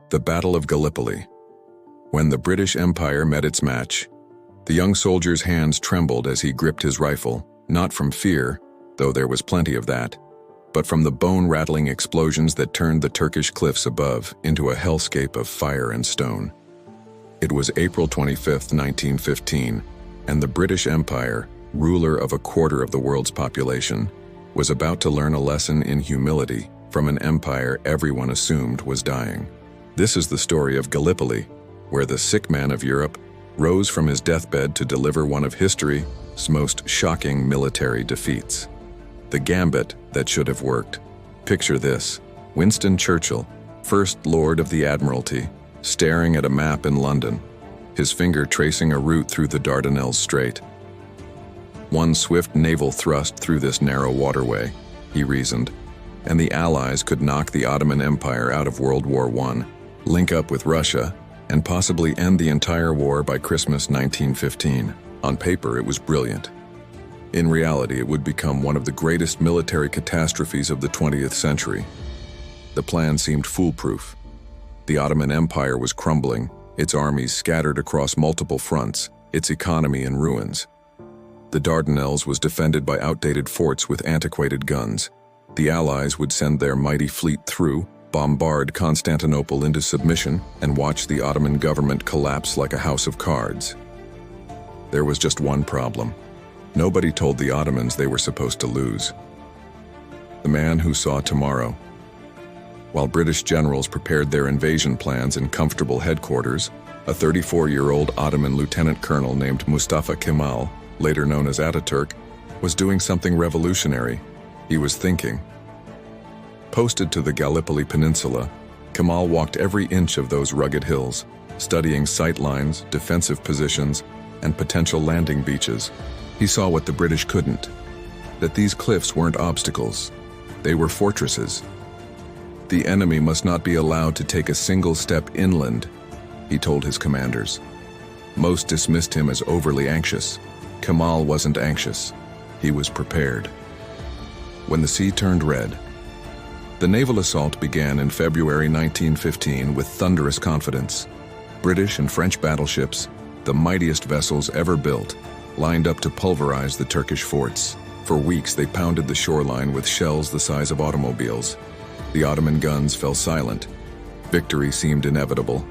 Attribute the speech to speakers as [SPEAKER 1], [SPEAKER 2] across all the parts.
[SPEAKER 1] The Battle of Gallipoli. When the British Empire met its match, the young soldier's hands trembled as he gripped his rifle, not from fear, though there was plenty of that, but from the bone-rattling explosions that turned the Turkish cliffs above into a hellscape of fire and stone. It was April 25, 1915, and the British Empire, ruler of a quarter of the world's population, was about to learn a lesson in humility from an empire everyone assumed was dying. This is the story of Gallipoli, where the sick man of Europe rose from his deathbed to deliver one of history's most shocking military defeats. The gambit that should have worked. Picture this: Winston Churchill, First Lord of the Admiralty, staring at a map in London, his finger tracing a route through the Dardanelles Strait. One swift naval thrust through this narrow waterway, he reasoned, and the Allies could knock the Ottoman Empire out of World War I, link up with Russia, and possibly end the entire war by Christmas 1915. On paper, it was brilliant. In reality, it would become one of the greatest military catastrophes of the 20th century. The plan seemed foolproof. The Ottoman Empire was crumbling, its armies scattered across multiple fronts, its economy in ruins. The Dardanelles was defended by outdated forts with antiquated guns. The Allies would send their mighty fleet through, bombard Constantinople into submission, and watch the Ottoman government collapse like a house of cards. There was just one problem. Nobody told the Ottomans they were supposed to lose. The man who saw tomorrow. While British generals prepared their invasion plans in comfortable headquarters, a 34-year-old Ottoman lieutenant colonel named Mustafa Kemal, later known as Ataturk, was doing something revolutionary. He was thinking. Posted to the Gallipoli Peninsula, Kemal walked every inch of those rugged hills, studying sight lines, defensive positions, and potential landing beaches. He saw what the British couldn't, that these cliffs weren't obstacles, they were fortresses. The enemy must not be allowed to take a single step inland, he told his commanders. Most dismissed him as overly anxious. Kemal wasn't anxious, he was prepared. When the sea turned red, the naval assault began in February 1915 with thunderous confidence. British and French battleships, the mightiest vessels ever built, lined up to pulverize the Turkish forts. For weeks they pounded the shoreline with shells the size of automobiles. The Ottoman guns fell silent. Victory seemed inevitable.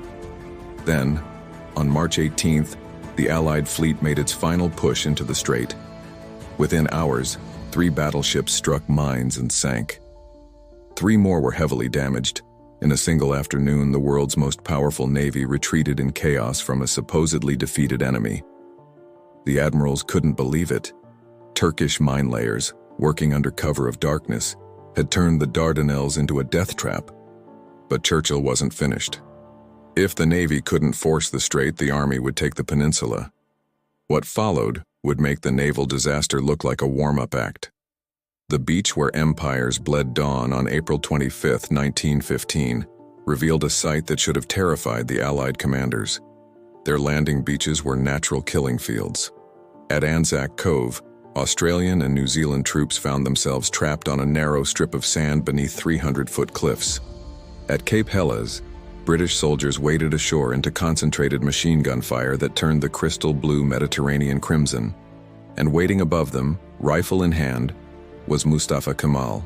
[SPEAKER 1] Then, on March 18th, the Allied fleet made its final push into the strait. Within hours, 3 battleships struck mines and sank. 3 more were heavily damaged. In a single afternoon, the world's most powerful navy retreated in chaos from a supposedly defeated enemy. The admirals couldn't believe it. Turkish mine layers, working under cover of darkness, had turned the Dardanelles into a death trap. But Churchill wasn't finished. If the navy couldn't force the strait, the army would take the peninsula. What followed would make the naval disaster look like a warm-up act. The beach where empires bled dawn on April 25, 1915, revealed a sight that should have terrified the Allied commanders. Their landing beaches were natural killing fields. At Anzac Cove, Australian and New Zealand troops found themselves trapped on a narrow strip of sand beneath 300-foot cliffs. At Cape Helles, British soldiers waded ashore into concentrated machine gun fire that turned the crystal blue Mediterranean crimson. And waiting above them, rifle in hand, was Mustafa Kemal.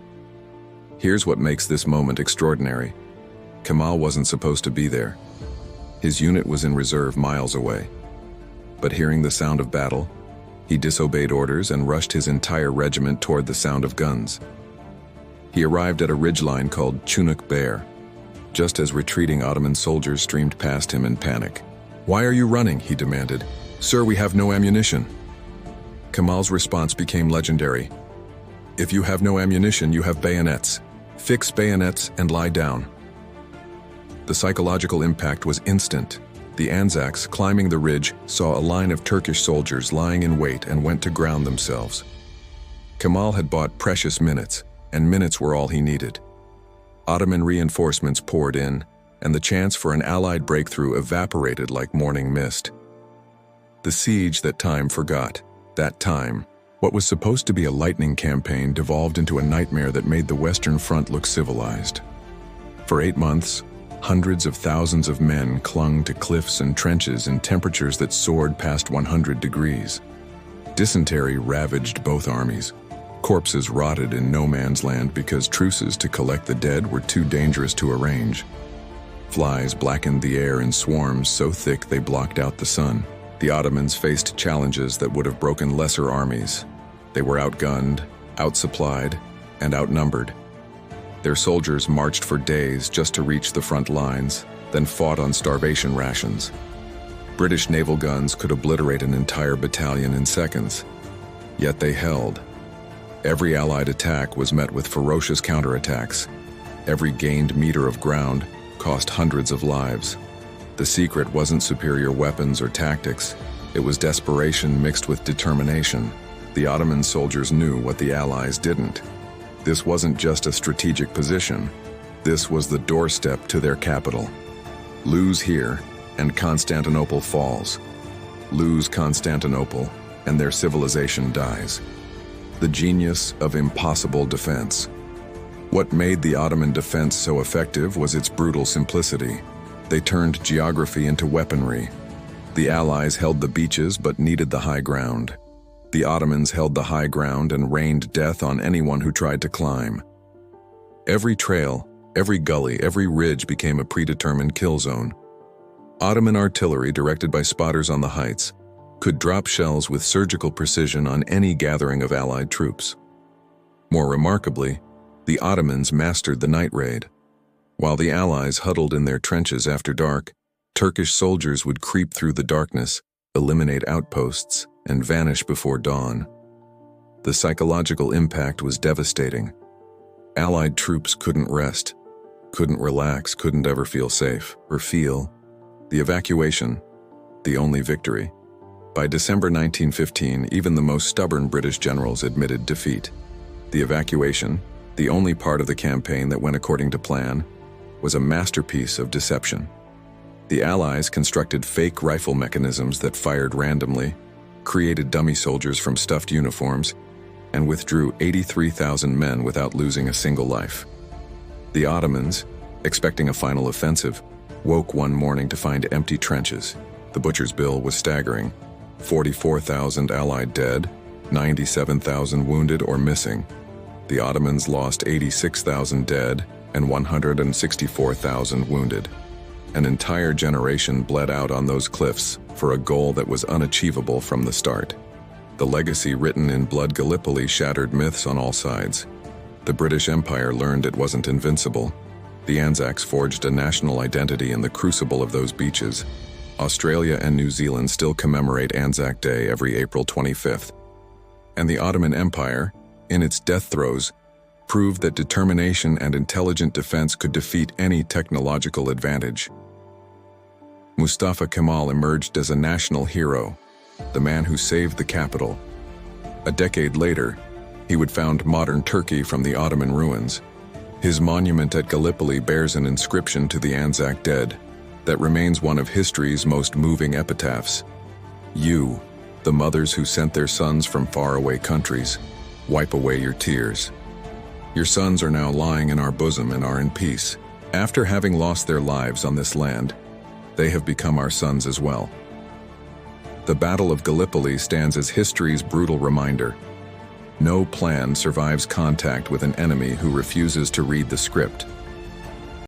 [SPEAKER 1] Here's what makes this moment extraordinary. Kemal wasn't supposed to be there. His unit was in reserve miles away. But hearing the sound of battle, he disobeyed orders and rushed his entire regiment toward the sound of guns. He arrived at a ridgeline called Chunuk Bair, just as retreating Ottoman soldiers streamed past him in panic. "Why are you running?" he demanded. "Sir, we have no ammunition." Kemal's response became legendary. "If you have no ammunition, you have bayonets. Fix bayonets and lie down." The psychological impact was instant. The Anzacs, climbing the ridge, saw a line of Turkish soldiers lying in wait and went to ground themselves. Kemal had bought precious minutes, and minutes were all he needed. Ottoman reinforcements poured in, and the chance for an Allied breakthrough evaporated like morning mist. The siege that time forgot. That time, what was supposed to be a lightning campaign devolved into a nightmare that made the Western Front look civilized. For 8 months, Hundreds of thousands of men clung to cliffs and trenches in temperatures that soared past 100 degrees. Dysentery ravaged both armies. Corpses rotted in no man's land because truces to collect the dead were too dangerous to arrange. Flies blackened the air in swarms so thick they blocked out the sun. The Ottomans faced challenges that would have broken lesser armies. They were outgunned, outsupplied, and outnumbered. Their soldiers marched for days just to reach the front lines, then fought on starvation rations. British naval guns could obliterate an entire battalion in seconds. Yet they held. Every Allied attack was met with ferocious counterattacks. Every gained meter of ground cost hundreds of lives. The secret wasn't superior weapons or tactics. It was desperation mixed with determination. The Ottoman soldiers knew what the Allies didn't. This wasn't just a strategic position. This was the doorstep to their capital. Lose here, and Constantinople falls. Lose Constantinople, and their civilization dies. The genius of impossible defense. What made the Ottoman defense so effective was its brutal simplicity. They turned geography into weaponry. The Allies held the beaches but needed the high ground. The Ottomans held the high ground and rained death on anyone who tried to climb. Every trail, every gully, every ridge became a predetermined kill zone. Ottoman artillery, directed by spotters on the heights, could drop shells with surgical precision on any gathering of Allied troops. More remarkably, the Ottomans mastered the night raid. While the Allies huddled in their trenches after dark, Turkish soldiers would creep through the darkness, eliminate outposts, and vanish before dawn. The psychological impact was devastating. Allied troops couldn't rest, couldn't relax, couldn't ever feel safe, or feel the evacuation, the only victory. By December 1915, even the most stubborn British generals admitted defeat. The evacuation, the only part of the campaign that went according to plan, was a masterpiece of deception. The Allies constructed fake rifle mechanisms that fired randomly, created dummy soldiers from stuffed uniforms, and withdrew 83,000 men without losing a single life. The Ottomans, expecting a final offensive, woke one morning to find empty trenches. The butcher's bill was staggering: 44,000 Allied dead, 97,000 wounded or missing. The Ottomans lost 86,000 dead and 164,000 wounded. An entire generation bled out on those cliffs for a goal that was unachievable from the start. The legacy written in blood Gallipoli shattered myths on all sides. The British Empire learned it wasn't invincible. The Anzacs forged a national identity in the crucible of those beaches. Australia and New Zealand still commemorate Anzac Day every April 25th. And the Ottoman Empire, in its death throes, proved that determination and intelligent defense could defeat any technological advantage. Mustafa Kemal emerged as a national hero, the man who saved the capital. A decade later, he would found modern Turkey from the Ottoman ruins. His monument at Gallipoli bears an inscription to the Anzac dead that remains one of history's most moving epitaphs. You, the mothers who sent their sons from faraway countries, wipe away your tears. Your sons are now lying in our bosom and are in peace. After having lost their lives on this land, they have become our sons as well. The Battle of Gallipoli stands as history's brutal reminder. No plan survives contact with an enemy who refuses to read the script.